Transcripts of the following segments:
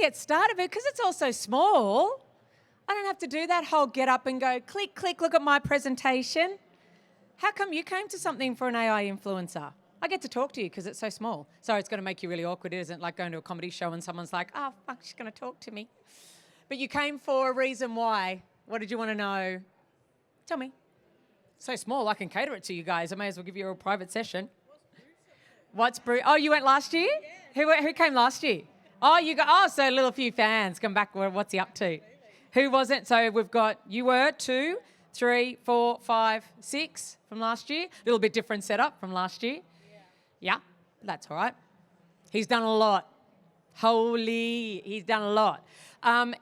get started, because it's all so small, I don't have to do that whole get up and go, click, click, look at my presentation. How come you came to something for an AI influencer? I get to talk to you because it's so small. Sorry, it's going to make you really awkward, isn't it? Like going to a comedy show and someone's like, oh, fuck, she's going to talk to me. But you came for a reason why. What did you want to know? Tell me. So small, I can cater it to you guys. I may as well give you a private session. What's Bruce? Oh, you went last year? Yeah. Who came last year? Oh, you got. Oh, so a little few fans come back. What's he up to? Who wasn't? So we've got, you were 2, 3, 4, 5, 6 from last year. A little bit different setup from last year. Yeah, that's all right. He's done a lot. He's done a lot.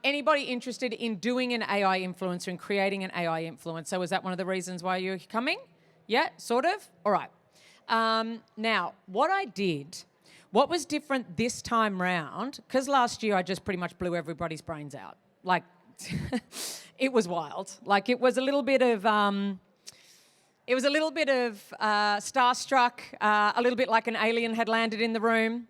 Anybody interested in doing an AI influencer and creating an AI influencer? Was that one of the reasons why you're coming? Yeah, sort of? All right. Now, what was different this time round, because last year I just pretty much blew everybody's brains out. Like, it was wild. Like, it was a little bit of starstruck, a little bit like an alien had landed in the room.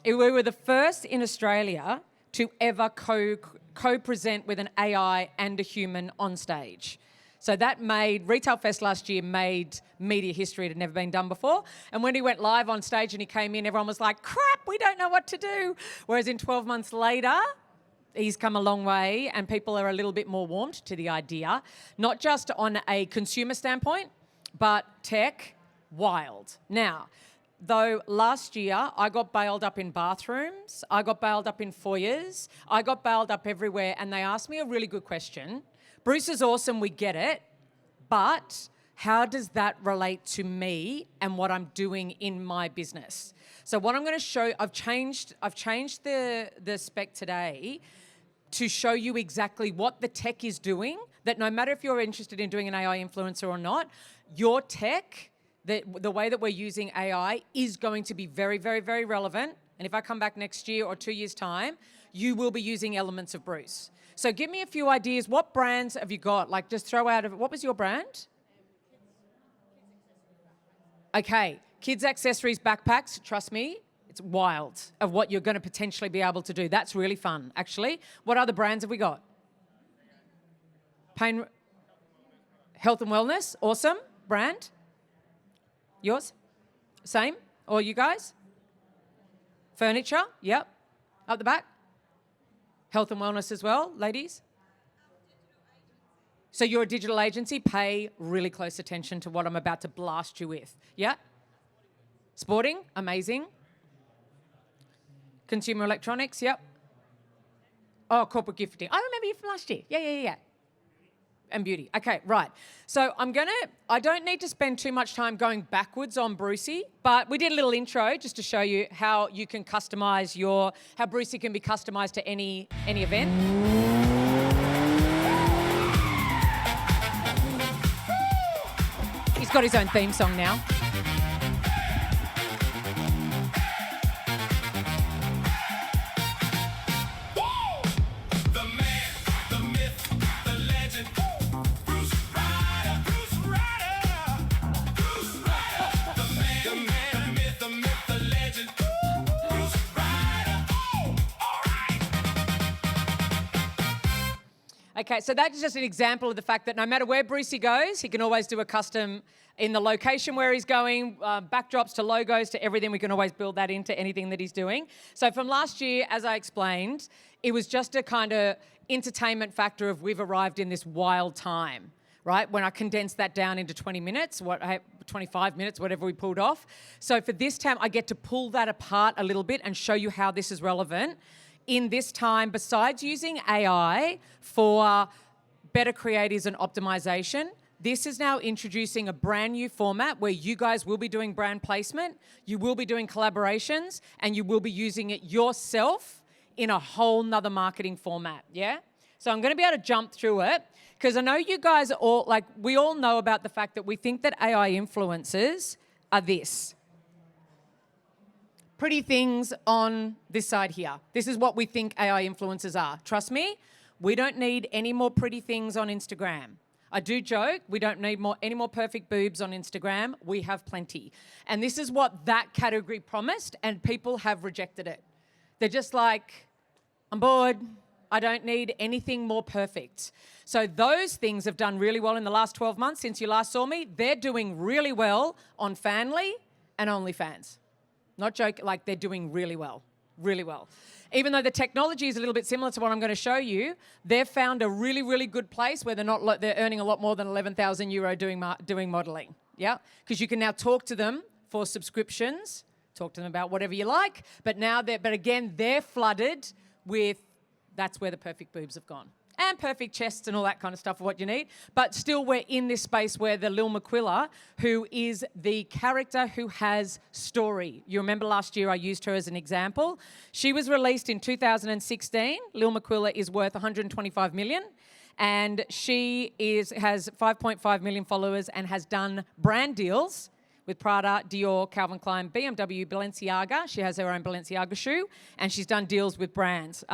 We were the first in Australia to ever co-present with an AI and a human on stage. So that Retail Fest last year made media history. It had never been done before. And when he went live on stage and he came in, everyone was like, crap, we don't know what to do. Whereas in 12 months later, he's come a long way and people are a little bit more warmed to the idea, not just on a consumer standpoint, but tech, wild. Now, though last year I got bailed up in bathrooms, I got bailed up in foyers, I got bailed up everywhere, and they asked me a really good question. Bruce is awesome, we get it, but how does that relate to me and what I'm doing in my business? So what I'm going to show, I've changed the spec today to show you exactly what the tech is doing, that no matter if you're interested in doing an AI influencer or not, your tech, the way that we're using AI is going to be very, very, very relevant. And if I come back next year or 2 years' time, you will be using elements of Bruce. So give me a few ideas. What brands have you got? Like, just throw out what was your brand? Okay, kids accessories backpacks, trust me, it's wild of what you're going to potentially be able to do. That's really fun, actually. What other brands have we got? Health and wellness, awesome. Brand? Yours? Same? Or you guys? Furniture? Yep. Up the back? Health and wellness as well, ladies? So you're a digital agency. Pay really close attention to what I'm about to blast you with. Yeah? Sporting? Amazing. Consumer electronics? Yep. Oh, corporate gifting. I remember you from last year. Yeah. And beauty. Okay, right. So I don't need to spend too much time going backwards on Brucey, but we did a little intro just to show you how you can customize how Brucey can be customized to any event. He's got his own theme song now. Okay, so that's just an example of the fact that no matter where Brucey goes, he can always do a custom in the location where he's going, backdrops to logos to everything. We can always build that into anything that he's doing. So from last year, as I explained, it was just a kind of entertainment factor of we've arrived in this wild time, right? When I condensed that down into 20 minutes, 25 minutes, whatever we pulled off. So for this time, I get to pull that apart a little bit and show you how this is relevant in this time, besides using AI for better creatives and optimization. This is now introducing a brand new format where you guys will be doing brand placement, you will be doing collaborations, and you will be using it yourself in a whole nother marketing format, yeah? So I'm gonna be able to jump through it because I know you guys are all, we all know about the fact that we think that AI influencers are this. Pretty things on this side here. This is what we think AI influencers are. Trust me, we don't need any more pretty things on Instagram. I do joke, we don't need any more perfect boobs on Instagram. We have plenty. And this is what that category promised, and people have rejected it. They're just like, I'm bored. I don't need anything more perfect. So those things have done really well in the last 12 months since you last saw me. They're doing really well on Fanly and OnlyFans. Not joking, like they're doing really well, really well. Even though the technology is a little bit similar to what I'm going to show you, they've found a really, really good place where they're earning a lot more than 11,000 euro doing modeling. Yeah, because you can now talk to them for subscriptions, talk to them about whatever you like. But again, they're flooded with. That's where the perfect boobs have gone. And perfect chests and all that kind of stuff, what you need. But still, we're in this space where the Lil Maquilla, who is the character who has story. You remember last year I used her as an example. She was released in 2016. Lil Maquilla is worth 125 million. And she has 5.5 million followers and has done brand deals with Prada, Dior, Calvin Klein, BMW, Balenciaga. She has her own Balenciaga shoe, and she's done deals with brands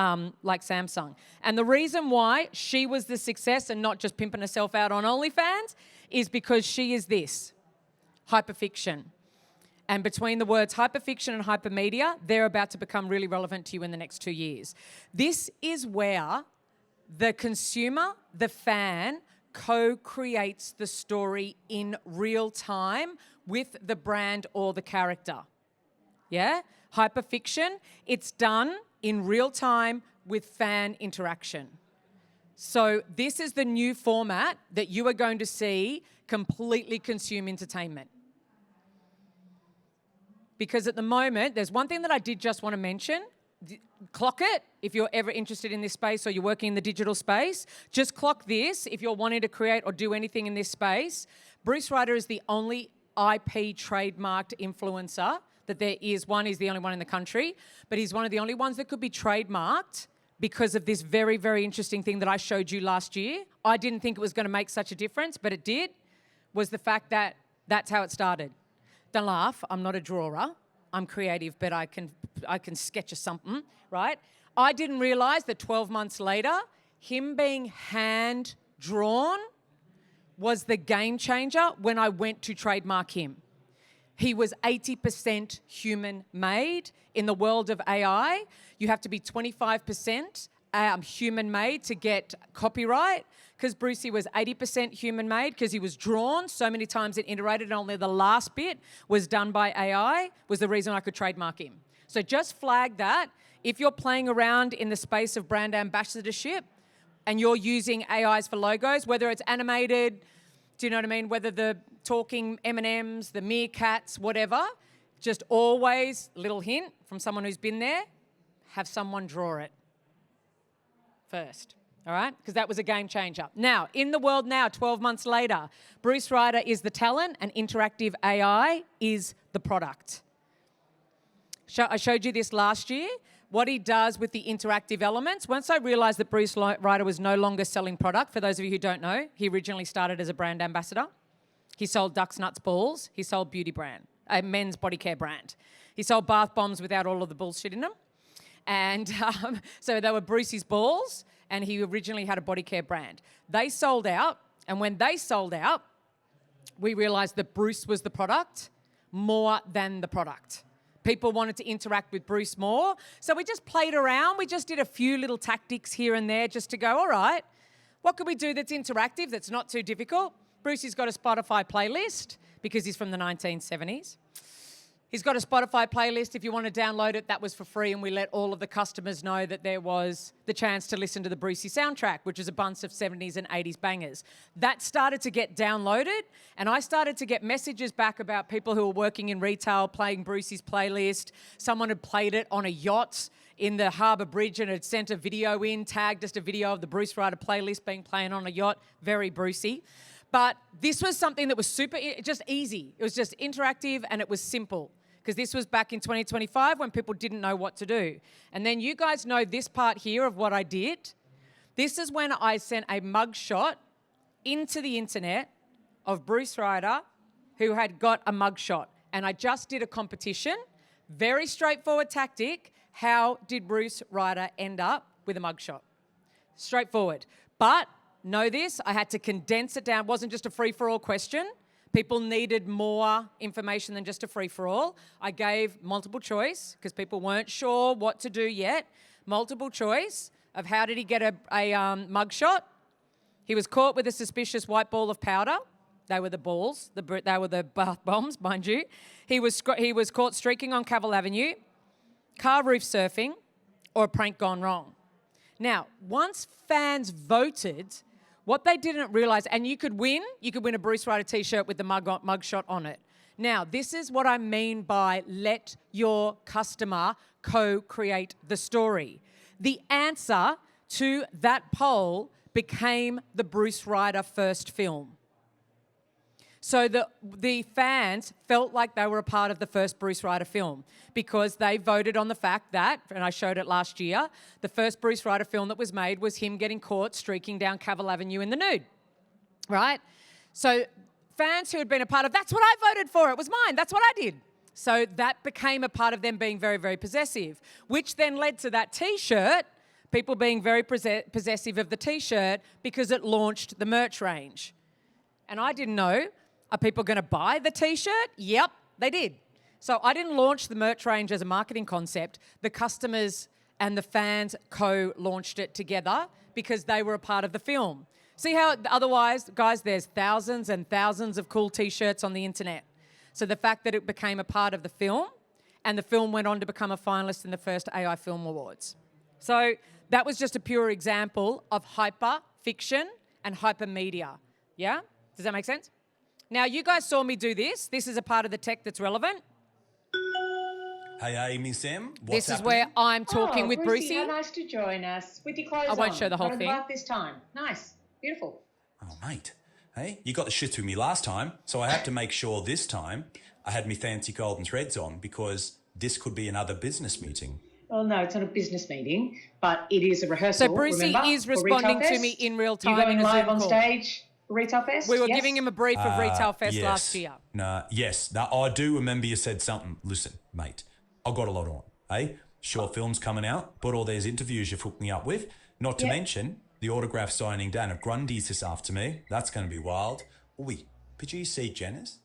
like Samsung. And the reason why she was the success and not just pimping herself out on OnlyFans is because she is this, hyperfiction. And between the words hyperfiction and hypermedia, they're about to become really relevant to you in the next 2 years. This is where the consumer, the fan, co-creates the story in real time with the brand or the character. Yeah? Hyperfiction, it's done in real time with fan interaction. So this is the new format that you are going to see completely consume entertainment. Because at the moment, there's one thing that I did just want to mention. Clock it if you're ever interested in this space or you're working in the digital space. Just clock this if you're wanting to create or do anything in this space. Bruce Ryder is the only IP trademarked influencer that there is. One, he's the only one in the country, but he's one of the only ones that could be trademarked because of this very, very interesting thing that I showed you last year. I didn't think it was going to make such a difference, but it did, was the fact that that's how it started. Don't laugh, I'm not a drawer. I'm creative, but I can sketch something, right? I didn't realise that 12 months later, him being hand-drawn was the game changer when I went to trademark him. He was 80% human-made. In the world of AI, you have to be 25% human-made to get copyright, because Brucey was 80% human-made because he was drawn so many times it iterated and only the last bit was done by AI, was the reason I could trademark him. So just flag that. If you're playing around in the space of brand ambassadorship and you're using AIs for logos, whether it's animated, do you know what I mean? Whether the talking M&Ms, the meerkats, whatever, just always, little hint from someone who's been there, have someone draw it first. All right? Because that was a game changer. Now, in the world now, 12 months later, Bruce Ryder is the talent and interactive AI is the product. I showed you this last year, what he does with the interactive elements. Once I realised that Bruce Ryder was no longer selling product, for those of you who don't know, he originally started as a brand ambassador. He sold Ducks, Nuts, Balls. He sold beauty brand, a men's body care brand. He sold bath bombs without all of the bullshit in them. And so they were Brucey's balls, and he originally had a body care brand. They sold out, and when they sold out, we realised that Bruce was the product more than the product. People wanted to interact with Bruce more. So we just played around. We just did a few little tactics here and there just to go, all right, what could we do that's interactive, that's not too difficult? Brucey's got a Spotify playlist because he's from the 1970s. He's got a Spotify playlist. If you want to download it, that was for free, and we let all of the customers know that there was the chance to listen to the Brucey soundtrack, which is a bunch of 70s and 80s bangers. That started to get downloaded, and I started to get messages back about people who were working in retail playing Brucey's playlist. Someone had played it on a yacht in the Harbour Bridge and had sent a video in, tagged just a video of the Bruce Ryder playlist being played on a yacht. Very Brucey. But this was something that was just easy. It was just interactive and it was simple. Because this was back in 2025 when people didn't know what to do. And then you guys know this part here of what I did. This is when I sent a mugshot into the internet of Bruce Ryder who had got a mugshot. And I just did a competition. Very straightforward tactic. How did Bruce Ryder end up with a mugshot? Straightforward. But know this, I had to condense it down. It wasn't just a free-for-all question. People needed more information than just a free-for-all. I gave multiple choice because people weren't sure what to do yet. multiple choice of how did he get a mugshot. He was caught with a suspicious white ball of powder. They were the balls. They were the bath bombs, mind you. He was caught streaking on Cavill Avenue, car roof surfing, or a prank gone wrong. Now, once fans voted, what they didn't realise, and you could win a Bruce Ryder T-shirt with the mugshot on it. Now, this is what I mean by let your customer co-create the story. The answer to that poll became the Bruce Ryder first film. So the fans felt like they were a part of the first Bruce Ryder film because they voted on the fact that, and I showed it last year, the first Bruce Ryder film that was made was him getting caught streaking down Cavill Avenue in the nude, right? So fans who had been a part of, that's what I voted for, it was mine, that's what I did. So that became a part of them being very, very possessive, which then led to that T-shirt, people being very possessive of the T-shirt because it launched the merch range. And I didn't know, are people going to buy the T-shirt? Yep, they did. So I didn't launch the merch range as a marketing concept. The customers and the fans co-launched it together because they were a part of the film. See how otherwise, guys, there's thousands and thousands of cool T-shirts on the internet. So the fact that it became a part of the film and the film went on to become a finalist in the first AI Film Awards. So that was just a pure example of hyper fiction and hyper media. Yeah? Does that make sense? Now, you guys saw me do this. This is a part of the tech that's relevant. Hey, Miss M, what's This is happening? where I'm talking with Brucey. How nice to join us with your clothes on. I won't show the whole Not in thing. bath this time. Nice. Beautiful. Oh, mate. Hey, you got the shit to me last time, so I had to make sure this time I had me fancy golden threads on because this could be another business meeting. Well, no, it's not a business meeting, but it is a rehearsal. So Brucey remember, is for Retail responding to Fest. me in real time You going in a live Zoom on call. stage for Retail Fest? We were Yes? giving him a brief of Retail Fest Yes. last year. Yes. Now, I do remember you said something. Listen, mate, I got a lot on, hey? Short film's coming out, but all these interviews you've hooked me up with, not to mention the autograph signing down at Grundy's this afternoon. That's going to be wild. Oi, did you see Janice?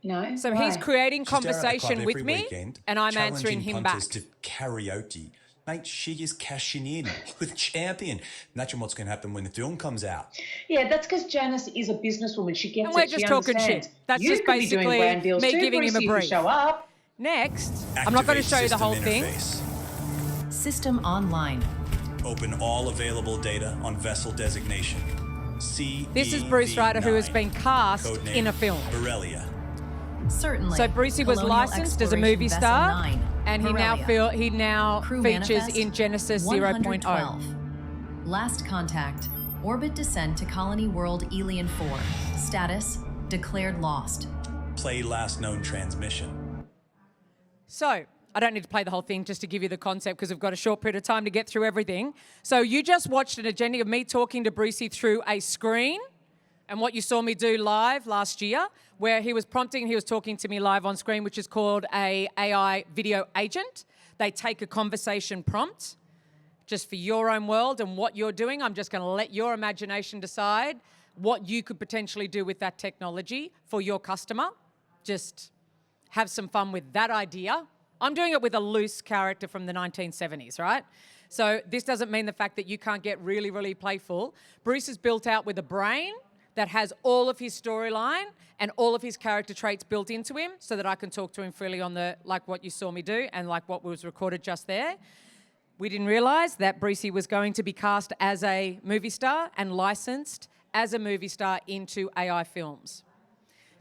No. So Why? he's creating She's down at the conversation club with every me, weekend, and I'm challenging answering him back. punters to karaoke. Mate, she is cashing in with champion. Imagine what's going to happen when the film comes out. Yeah, that's because Janice is a businesswoman. She gets And we're it. just She talking understands. shit. That's you just could be doing basically brand deals me too, giving him a Brucey, if you brief. show up. Next, I'm not going to Activate show you the system whole thing. interface. System online. Open all available data on vessel designation. This is Bruce Ryder, who has been cast Codename in a film. Borrelia. Certainly. So Brucey was Colonial licensed as a Exploration movie Vessel star, 9, and he Borrelia. now Crew features manifest in Genesis 0.0. 112. Last contact. Orbit descent to Colony World Elian 4. Status declared lost. Play last known transmission. So I don't need to play the whole thing just to give you the concept because we've got a short period of time to get through everything. So you just watched an agenda of me talking to Brucey through a screen and what you saw me do live last year, where he was prompting, he was talking to me live on screen, which is called a AI video agent. They take a conversation prompt just for your own world and what you're doing. I'm just going to let your imagination decide what you could potentially do with that technology for your customer. Just have some fun with that idea. I'm doing it with a loose character from the 1970s, right? So this doesn't mean the fact that you can't get really, really playful. Bruce is built out with a brain that has all of his storyline and all of his character traits built into him so that I can talk to him freely on the, like what you saw me do and like what was recorded just there. We didn't realise that Brucey was going to be cast as a movie star and licensed as a movie star into AI films.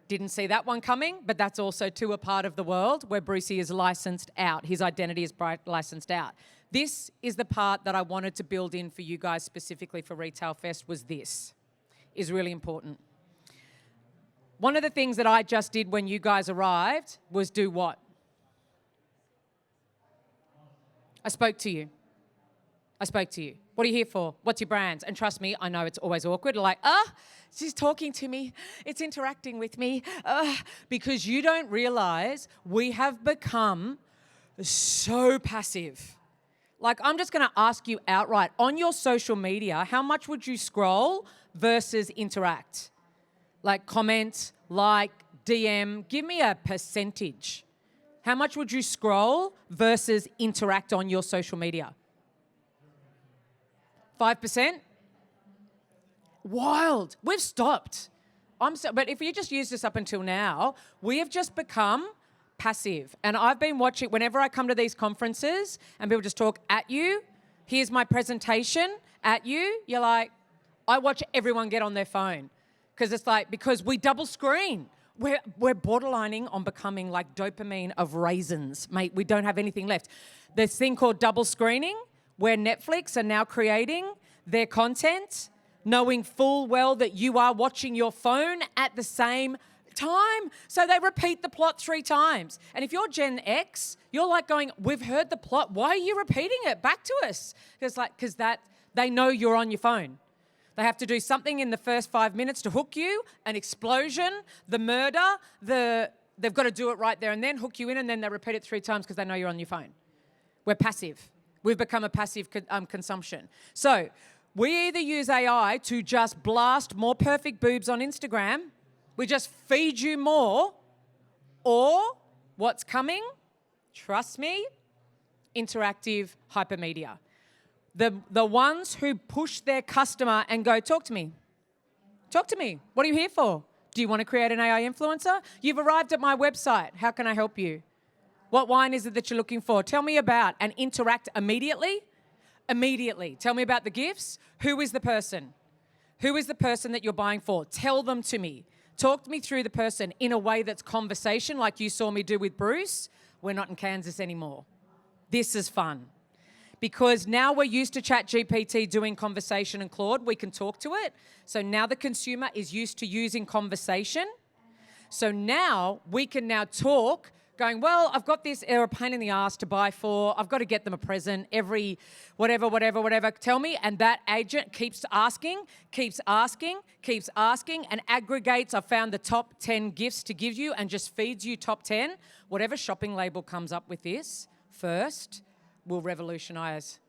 Didn't see that one coming, but that's also too a part of the world where Brucey is licensed out. His identity is licensed out. This is the part that I wanted to build in for you guys specifically for Retail Fest was this. Is really important. One of the things that I just did when you guys arrived was do what? I spoke to you. I spoke to you. What are you here for? What's your brands? And trust me, I know it's always awkward. Like, she's talking to me. It's interacting with me. Because you don't realize we have become so passive. Like, I'm just going to ask you outright, on your social media, how much would you scroll versus interact? Like, comment, like, DM. Give me a percentage. How much would you scroll versus interact on your social media? 5%? Wild. We've stopped. But if you just used this up until now, we have just become passive. And I've been watching, whenever I come to these conferences and people just talk at you, here's my presentation at you, you're like, I watch everyone get on their phone. Because we double screen. We're borderlining on becoming like dopamine of raisins, mate. We don't have anything left. This thing called double screening, where Netflix are now creating their content, knowing full well that you are watching your phone at the same time. So they repeat the plot 3 times. And if you're Gen X, you're like going, we've heard the plot. Why are you repeating it back to us? Because they know you're on your phone. They have to do something in the first 5 minutes to hook you, an explosion, the murder, they've got to do it right there and then hook you in, and then they repeat it 3 times because they know you're on your phone. We're passive. We've become a passive consumption. So we either use AI to just blast more perfect boobs on Instagram, we just feed you more, or what's coming, trust me, interactive hypermedia. The ones who push their customer and go, talk to me. Talk to me. What are you here for? Do you want to create an AI influencer? You've arrived at my website. How can I help you? What wine is it that you're looking for? Tell me about, and interact immediately. Immediately. Tell me about the gifts. Who is the person? Who is the person that you're buying for? Tell them to me. Talk me through the person in a way that's conversation, like you saw me do with Bruce. We're not in Kansas anymore. This is fun. Because now we're used to ChatGPT doing conversation and Claude, we can talk to it. So now the consumer is used to using conversation. So now we can now talk, going, well, I've got this, they're a pain in the ass to buy for, I've got to get them a present every whatever, tell me. And that agent keeps asking, and aggregates, I've found the top 10 gifts to give you and just feeds you top 10. Whatever shopping label comes up with this first will revolutionise.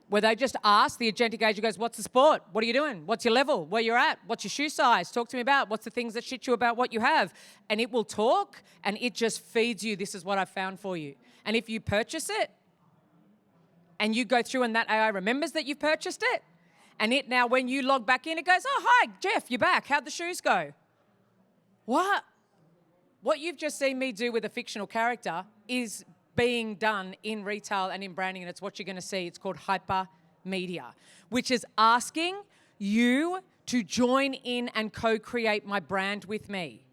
Where they just ask, the agentic agent goes, what's the sport? What are you doing? What's your level? Where you're at? What's your shoe size? Talk to me about what's the things that shit you about what you have. And it will talk and it just feeds you, this is what I found for you. And if you purchase it and you go through and that AI remembers that you've purchased it, and it now when you log back in, it goes, oh, hi, Jeff, you're back. How'd the shoes go? What? What you've just seen me do with a fictional character is being done in retail and in branding, and it's what you're going to see. It's called hypermedia, which is asking you to join in and co-create my brand with me.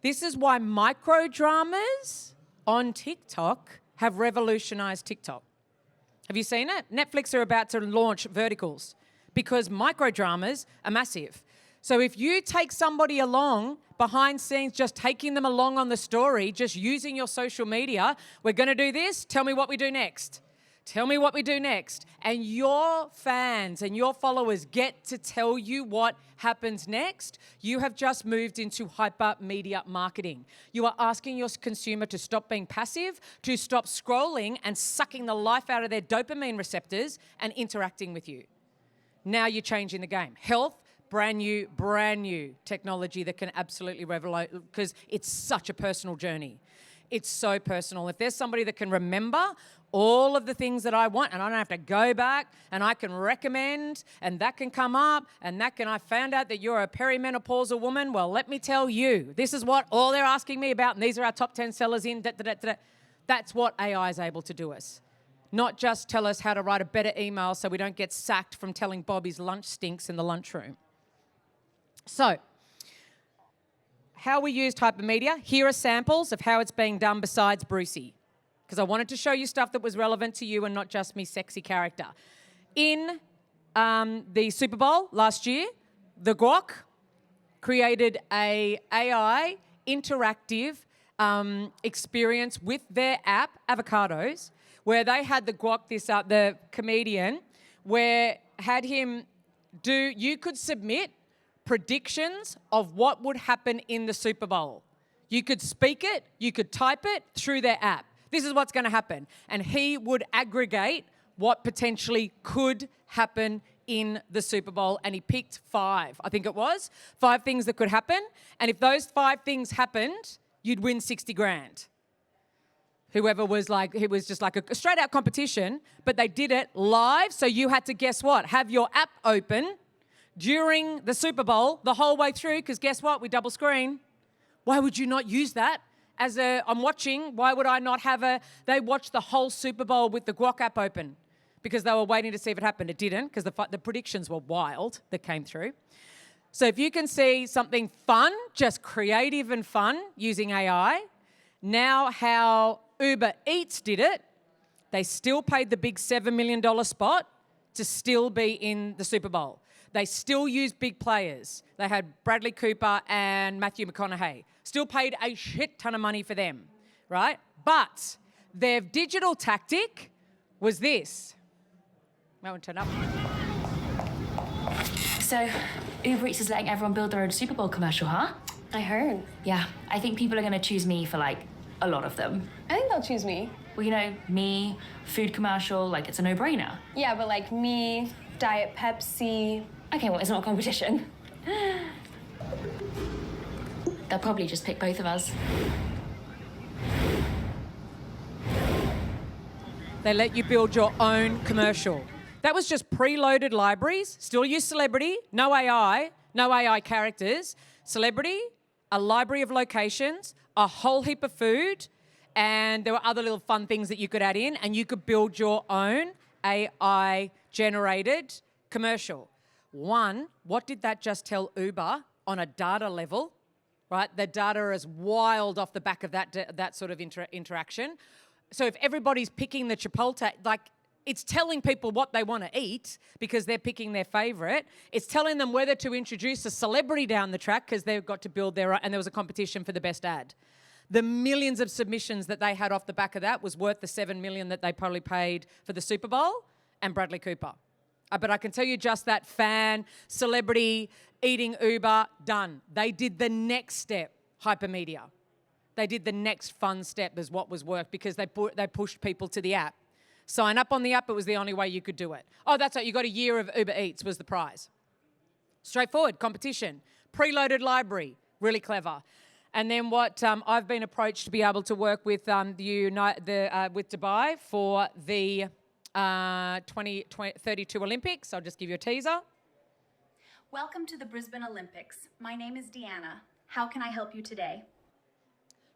This is why micro dramas on TikTok have revolutionized TikTok. Have you seen it? Netflix are about to launch verticals because micro dramas are massive. So if you take somebody along behind scenes, just taking them along on the story, just using your social media, we're going to do this, tell me what we do next. Tell me what we do next. And your fans and your followers get to tell you what happens next. You have just moved into hypermedia marketing. You are asking your consumer to stop being passive, to stop scrolling and sucking the life out of their dopamine receptors and interacting with you. Now you're changing the game. Health, brand new technology that can absolutely revolutionize, because it's such a personal journey. It's so personal. If there's somebody that can remember all of the things that I want, and I don't have to go back, and I can recommend, and that can come up, and I found out that you're a perimenopausal woman, well, let me tell you, this is what all they're asking me about, and these are our top 10 sellers in, That's what AI is able to do us. Not just tell us how to write a better email so we don't get sacked from telling Bob his lunch stinks in the lunchroom. So, how we used hypermedia. Here are samples of how it's being done besides Brucey, because I wanted to show you stuff that was relevant to you and not just me sexy character. In the Super Bowl last year, the Guac created a AI interactive experience with their app, Avocados, where they had the Guac, the comedian, where had him do, you could submit predictions of what would happen in the Super Bowl. You could speak it, you could type it through their app. This is what's going to happen. And he would aggregate what potentially could happen in the Super Bowl. And he picked 5, I think it was, 5 things that could happen. And if those 5 things happened, you'd win 60 grand. Whoever was like, it was just like a straight out competition, but they did it live. So you had to, guess what, have your app open during the Super Bowl the whole way through, because guess what, we double screen. Why would you not use that? I'm watching, why would I not have they watched the whole Super Bowl with the Guac app open because they were waiting to see if it happened. It didn't, because the predictions were wild that came through. So if you can see something fun, just creative and fun using AI, now how Uber Eats did it, they still paid the big $7 million spot to still be in the Super Bowl. They still used big players. They had Bradley Cooper and Matthew McConaughey. Still paid a shit ton of money for them, right? But their digital tactic was this. That one turned up. So, Uber Eats is letting everyone build their own Super Bowl commercial, huh? I heard. Yeah, I think people are going to choose me for, like, a lot of them. I think they'll choose me. Well, you know, me, food commercial, like, it's a no-brainer. Yeah, but like me, Diet Pepsi. Okay, well, it's not a competition. They'll probably just pick both of us. They let you build your own commercial. That was just preloaded libraries, still use Celebrity, no AI characters. Celebrity, a library of locations, a whole heap of food, and there were other little fun things that you could add in, and you could build your own AI-generated commercial. One, what did that just tell Uber on a data level, right? The data is wild off the back of that sort of interaction. So if everybody's picking the Chipotle, like, it's telling people what they want to eat because they're picking their favorite. It's telling them whether to introduce a celebrity down the track because they've got to build their own, and there was a competition for the best ad. The millions of submissions that they had off the back of that was worth the $7 million that they probably paid for the Super Bowl and Bradley Cooper. But I can tell you just that fan, celebrity, eating Uber, done. They did the next step, hypermedia. They did the next fun step as what was worked because they pushed people to the app. Sign up on the app, it was the only way you could do it. Oh, that's right, you got a year of Uber Eats was the prize. Straightforward, competition, preloaded library, really clever. And then what I've been approached to be able to work with with Dubai for the 2032 Olympics. I'll just give you a teaser. Welcome to the Brisbane Olympics. My name is Deanna. How can I help you today?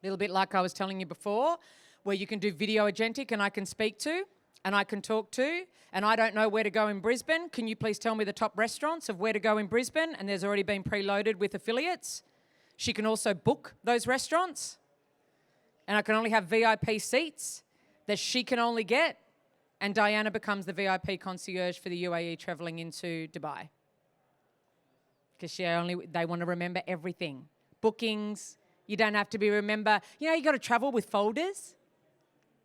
A little bit like I was telling you before, where you can do video agentic and I can speak to and I can talk to, and I don't know where to go in Brisbane. Can you please tell me the top restaurants of where to go in Brisbane? And there's already been preloaded with affiliates. She can also book those restaurants. And I can only have VIP seats that she can only get. And Diana becomes the VIP concierge for the UAE traveling into Dubai. Because they want to remember everything. Bookings, you don't have to remember. You know, you got to travel with folders.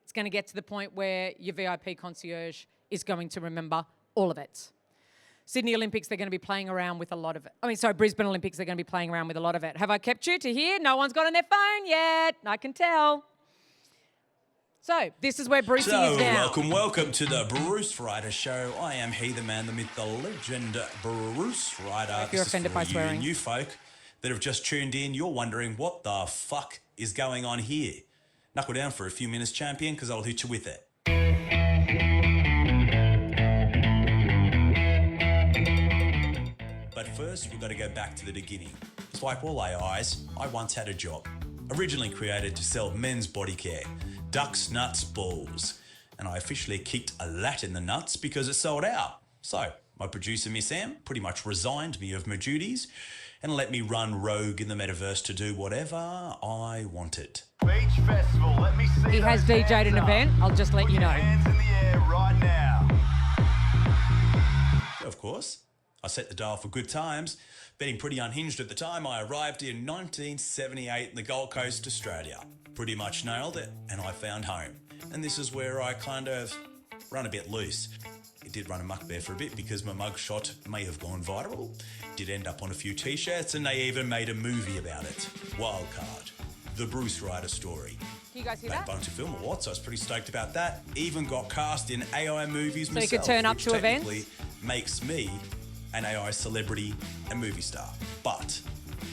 It's going to get to the point where your VIP concierge is going to remember all of it. Sydney Olympics, they're going to be playing around with a lot of it. Brisbane Olympics, they're going to be playing around with a lot of it. Have I kept you to here? No one's got on their phone yet. I can tell. So, this is where Brucey is now. Welcome to the Bruce Ryder Show. I am he, the man, the myth, the legend, Bruce Ryder. If you're offended by swearing. You folk that have just tuned in, you're wondering what the fuck is going on here. Knuckle down for a few minutes, champion, because I'll hit you with it. But first, we've got to go back to the beginning. It's like all AIs, I once had a job. Originally created to sell men's body care, ducks, nuts, balls. And I officially kicked a lat in the nuts because it sold out. So, my producer, Miss Sam, pretty much resigned me of my duties and let me run rogue in the metaverse to do whatever I wanted. Beach Festival, let me see. He has DJ'd an event, I'll just let you know. Hands in the air right now. Of course, I set the dial for good times. Being pretty unhinged at the time, I arrived in 1978 in the Gold Coast, Australia. Pretty much nailed it, and I found home. And this is where I kind of run a bit loose. It did run amok there for a bit because my mugshot may have gone viral. Did end up on a few t-shirts, and they even made a movie about it. Wildcard, the Bruce Ryder story. Can you guys hear Made that? a bunch of film awards, so I was pretty stoked about that. Even got cast in AI movies myself. So you could turn up which to events? technically makes me an AI celebrity and movie star. But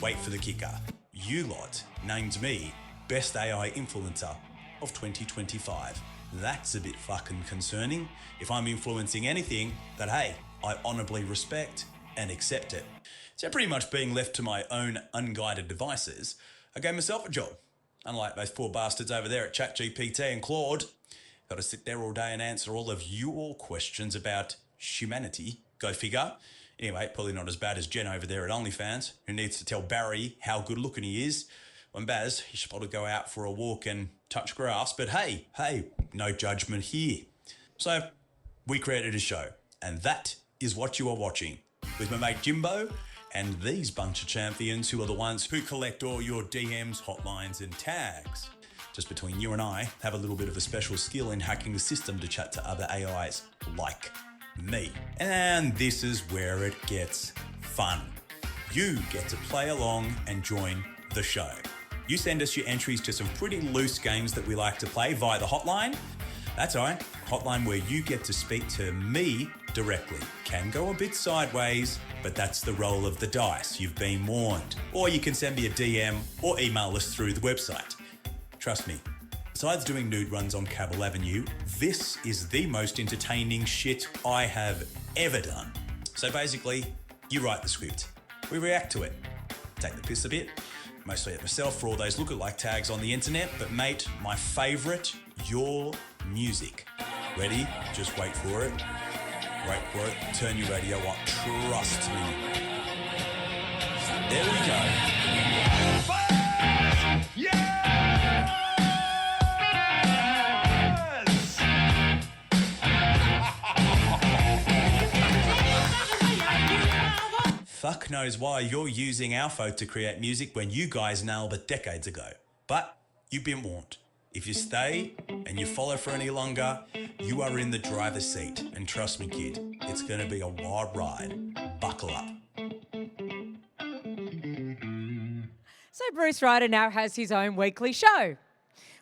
wait for the kicker. You lot named me Best AI Influencer of 2025. That's a bit fucking concerning if I'm influencing anything that, hey, I honourably respect and accept it. So pretty much being left to my own unguided devices, I gave myself a job. Unlike those poor bastards over there at ChatGPT and Claude, got to sit there all day and answer all of your questions about humanity. Go figure. Anyway, probably not as bad as Jen over there at OnlyFans, who needs to tell Barry how good looking he is. When Baz, he should probably go out for a walk and touch grass. But hey, no judgment here. So we created a show, and that is what you are watching, with my mate Jimbo and these bunch of champions who are the ones who collect all your DMs, hotlines and tags. Just between you and I, have a little bit of a special skill in hacking the system to chat to other AIs like me. And this is where it gets fun. You get to play along and join the show. You send us your entries to some pretty loose games that we like to play via the hotline. That's right, hotline where you get to speak to me directly. Can go a bit sideways, but that's the roll of the dice. You've been warned. Or you can send me a DM or email us through the website. Trust me, besides doing nude runs on Cabell Avenue, this is the most entertaining shit I have ever done. So basically, you write the script. We react to it. Take the piss a bit, mostly at myself for all those lookalike tags on the internet, but mate, my favourite, your music. Ready? Just wait for it. Wait for it. Turn your radio up. Trust me. There we go. Fuck knows why you're using our folk to create music when you guys nailed it decades ago. But you've been warned. If you stay and you follow for any longer, you are in the driver's seat. And trust me, kid, it's going to be a wild ride. Buckle up. So Bruce Ryder now has his own weekly show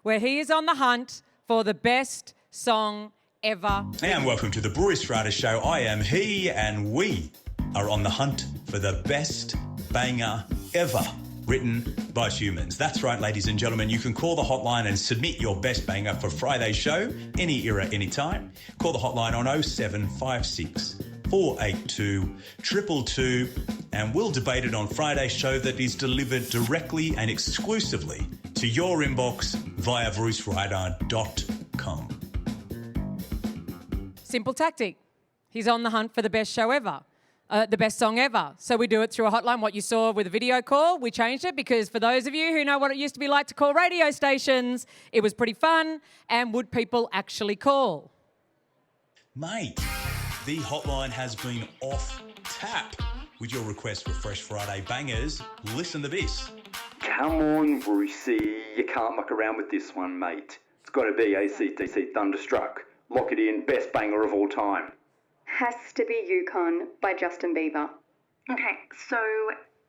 where he is on the hunt for the best song ever. And welcome to the Bruce Ryder Show. I am he and we are on the hunt for the best banger ever written by humans. That's right, ladies and gentlemen. You can call the hotline and submit your best banger for Friday's show, any era, anytime. Call the hotline on 0756 482 222 and we'll debate it on Friday's show that is delivered directly and exclusively to your inbox via bruceryder.com. Simple tactic. He's on the hunt for the best show ever. The best song ever. So we do it through a hotline. What you saw with a video call, we changed it because for those of you who know what it used to be like to call radio stations, it was pretty fun. And would people actually call? Mate, the hotline has been off tap with your request for Fresh Friday bangers. Listen to this. Come on, Brucey. You can't muck around with this one, mate. It's got to be AC/DC Thunderstruck. Lock it in, best banger of all time. Has to be Yukon by Justin Bieber. Okay, so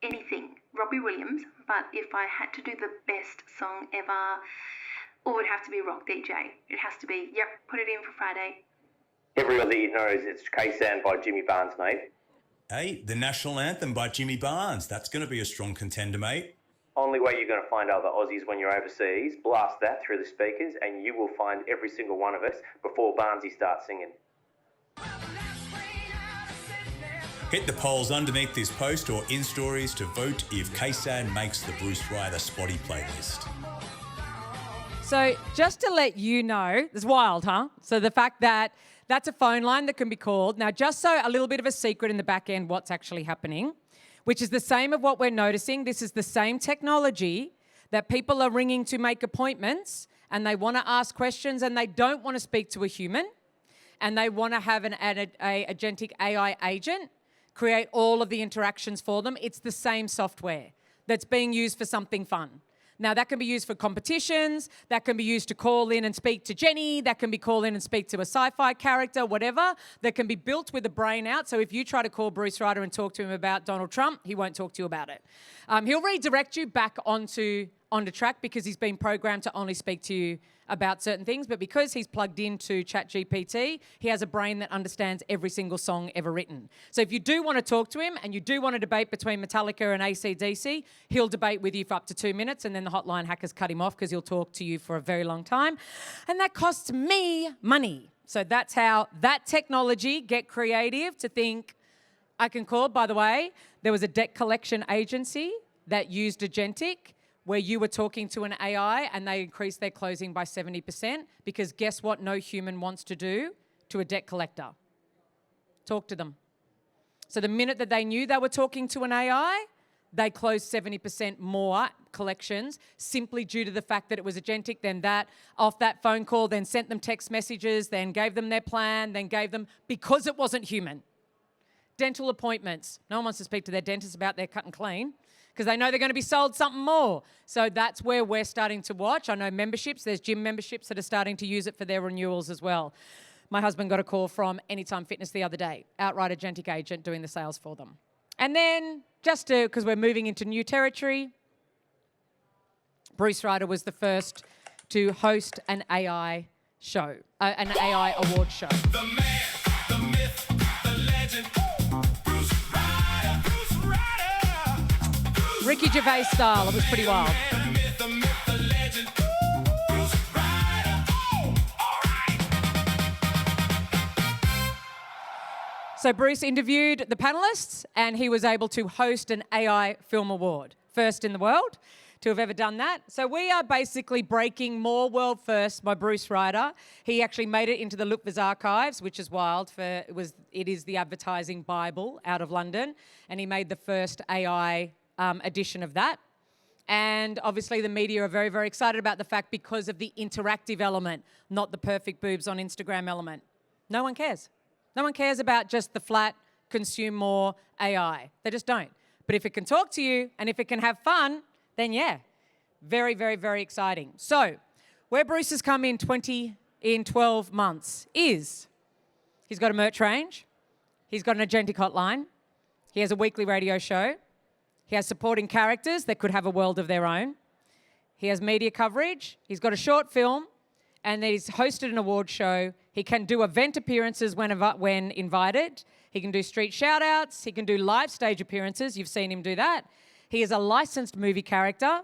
anything. Robbie Williams, but if I had to do the best song ever, it would have to be Rock DJ. It has to be, yep, put it in for Friday. Everybody knows it's K-San by Jimmy Barnes, mate. Hey, the national anthem by Jimmy Barnes. That's going to be a strong contender, mate. Only way you're going to find other Aussies when you're overseas, blast that through the speakers and you will find every single one of us before Barnesy starts singing. Hit the polls underneath this post or in stories to vote if K-San makes the Bruce Ryder Spotty playlist. So just to let you know, it's wild, huh? So the fact that that's a phone line that can be called. Now, just so a little bit of a secret in the back end, what's actually happening, which is the same of what we're noticing. This is the same technology that people are ringing to make appointments and they want to ask questions and they don't want to speak to a human and they want to have an agentic AI agent create all of the interactions for them. It's the same software that's being used for something fun. Now, that can be used for competitions, that can be used to call in and speak to Jenny, that can be called in and speak to a sci-fi character, whatever, that can be built with the brain out. So if you try to call Bruce Ryder and talk to him about Donald Trump, he won't talk to you about it. He'll redirect you back onto track because he's been programmed to only speak to you about certain things, but because he's plugged into ChatGPT, he has a brain that understands every single song ever written. So if you do want to talk to him and you do want to debate between Metallica and AC/DC, he'll debate with you for up to 2 minutes, and then the hotline hackers cut him off because he'll talk to you for a very long time. And that costs me money. So that's how that technology get creative to think, I can call. By the way, there was a debt collection agency that used Agentic where you were talking to an AI and they increased their closing by 70% because guess what no human wants to do to a debt collector? Talk to them. So the minute that they knew they were talking to an AI, they closed 70% more collections simply due to the fact that it was Agentic, then that, off that phone call, then sent them text messages, then gave them their plan, then gave them, because it wasn't human. Dental appointments. No one wants to speak to their dentist about their cut and clean because they know they're going to be sold something more. So that's where we're starting to watch. I know memberships, there's gym memberships that are starting to use it for their renewals as well. My husband got a call from Anytime Fitness the other day, outright Agentic agent doing the sales for them. And then, just to, because we're moving into new territory, Bruce Ryder was the first to host an AI show, an AI award show. The man, the myth, the legend, Bruce Ryder, Bruce Ryder. Ricky Gervais style, it was pretty wild. The myth, the legend, Bruce Ryder. All right. So Bruce interviewed the panelists and he was able to host an AI film award. First in the world to have ever done that. So we are basically breaking more world firsts by Bruce Ryder. He actually made it into the Luftwaffe archives, which is wild. It is the advertising Bible out of London, and he made the first AI edition of that. And obviously the media are very, very excited about the fact because of the interactive element, not the perfect boobs on Instagram element. No one cares. No one cares about just the flat, consume more AI. They just don't. But if it can talk to you and if it can have fun, then yeah, very, very, very exciting. So where Bruce has come in 12 months is he's got a merch range, he's got an Agentic hotline, he has a weekly radio show, he has supporting characters that could have a world of their own, he has media coverage, he's got a short film, and then he's hosted an award show. He can do event appearances when invited. He can do street shout-outs. He can do live stage appearances. You've seen him do that. He is a licensed movie character,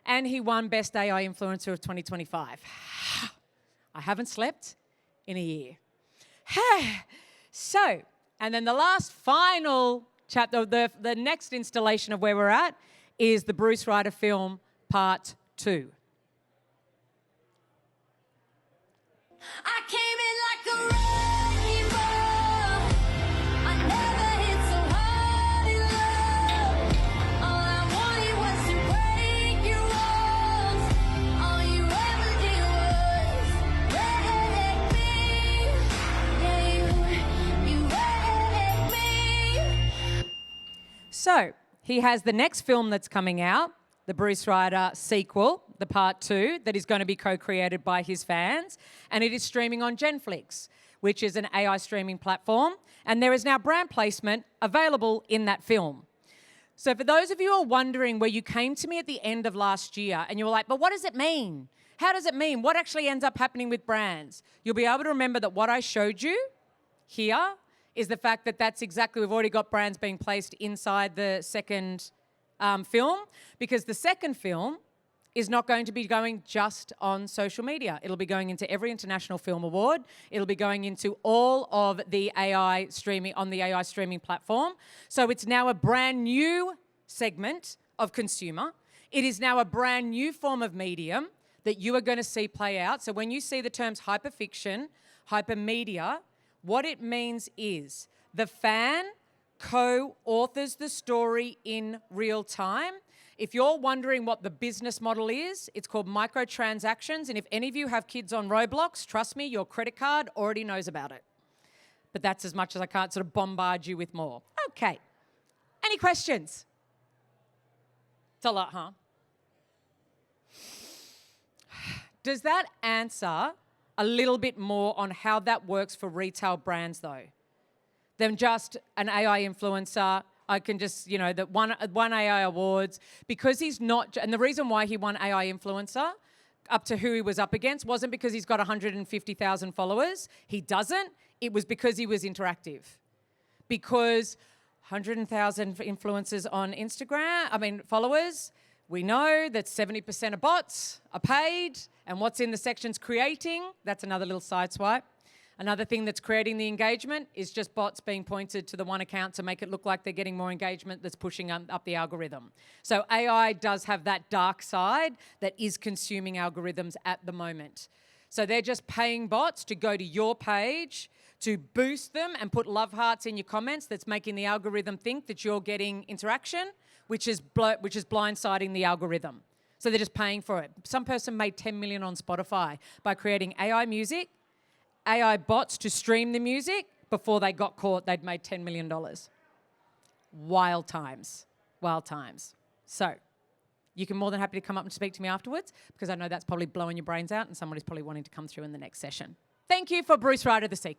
and he won Best AI Influencer of 2025. I haven't slept in a year. So, and then the last final chapter, the next installation of where we're at is the Bruce Ryder film Part 2. I came in like a wrecking ball. I never hit so hard in love. All I wanted was to break your walls. All you ever did was wreck me. Yeah, you wrecked me. So, he has the next film that's coming out, the Bruce Ryder sequel, the Part 2, that is going to be co-created by his fans, and it is streaming on Genflix, which is an AI streaming platform, and there is now brand placement available in that film. So for those of you who are wondering where you came to me at the end of last year and you were like, but what does it mean? How does it mean? What actually ends up happening with brands? You'll be able to remember that what I showed you here is the fact that that's exactly, we've already got brands being placed inside the second film, because the second film is not going to be going just on social media. It'll be going into every international film award. It'll be going into all of the AI streaming, on the AI streaming platform. So it's now a brand new segment of consumer. It is now a brand new form of medium that you are going to see play out. So when you see the terms hyperfiction, hypermedia, what it means is the fan co-authors the story in real time. If you're wondering what the business model is, it's called microtransactions. And if any of you have kids on Roblox, trust me, your credit card already knows about it. But that's as much as I can't sort of bombard you with more. Okay. Any questions? It's a lot, huh? Does that answer a little bit more on how that works for retail brands, though, than just an AI influencer? I can just, that one AI awards, because he's not, and the reason why he won AI influencer, up to who he was up against wasn't because he's got 150,000 followers. He doesn't. It was because he was interactive. Because 100,000 influencers on Instagram, followers, we know that 70% of bots are paid, and what's in the sections creating, that's another little side swipe. Another thing that's creating the engagement is just bots being pointed to the one account to make it look like they're getting more engagement that's pushing up the algorithm. So AI does have that dark side that is consuming algorithms at the moment. So they're just paying bots to go to your page, to boost them and put love hearts in your comments that's making the algorithm think that you're getting interaction, which is blindsiding the algorithm. So they're just paying for it. Some person made 10 million on Spotify by creating AI music, AI bots to stream the music. Before they got caught, they'd made $10 million. Wild times. Wild times. So you can more than happy to come up and speak to me afterwards, because I know that's probably blowing your brains out and somebody's probably wanting to come through in the next session. Thank you for Bruce Ryder this week.